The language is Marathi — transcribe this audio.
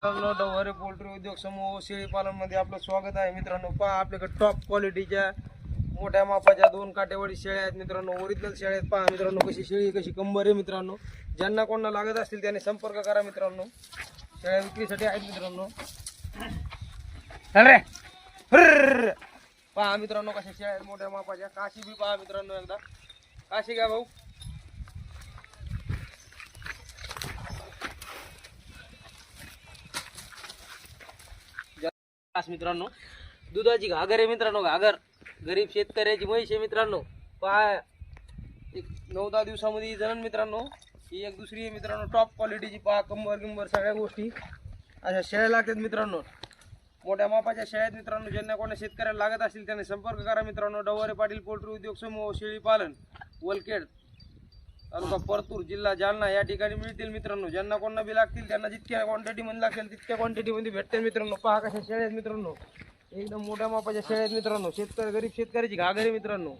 मित्रांनो, डवरे पोल्ट्री उद्योग समूह शेळी पालन मध्ये आपलं स्वागत आहे. मित्रांनो, पहा आपल्याकडे टॉप क्वालिटीच्या मोठ्या मापाच्या 2 काटेवाडी शेळ्या आहेत. मित्रांनो, ओरिजिनल शेळ्या आहेत. पहा मित्रांनो, कशी शेळी कशी कंबर आहे. मित्रांनो, ज्यांना कोणाला लागत असतील त्याने संपर्क करा. मित्रांनो, शेळ्या विक्रीसाठी आहेत. मित्रांनो, पहा मित्रांनो, कशा शेळ्या आहेत मोठ्या मापाच्या. काशी बी पहा मित्रांनो, एकदा काशी घ्या भाऊ. मित्रांनो, दुधाची घागर आहे. मित्रांनो, घागर गरीब शेतकऱ्याची म्हैस आहे. मित्रांनो, पहा एक 9-10 दिवसामध्ये जणन. मित्रांनो, ही एक दुसरी आहे. मित्रांनो, टॉप क्वालिटीची पहा, कंबर सगळ्या गोष्टी अशा शेळ्या लागतात. मित्रांनो, मोठ्या मापाच्या शेळ्या आहेत. मित्रांनो, ज्यांना कोणा शेतकऱ्याला लागत असतील त्याने संपर्क करा. मित्रांनो, डवरे पाटील पोल्ट्री उद्योग समूह शेळी पालन, वलखेड तालुका परतूर, जिल्हा जालना या ठिकाणी मिळतील. मित्रांनो, ज्यांना कोणा बी लागतील त्यांना जितक्या क्वांटिटी मध्ये लागतील तितक्या क्वांटिटी मध्ये भेटतील. मित्रांनो, पहा कशा शेळ्या आहेत. मित्रांनो, एकदम मोठ्या मापाच्या शेळ्या आहेत. मित्रांनो, गरीब शेतकऱ्याची घागर आहे. मित्रांनो,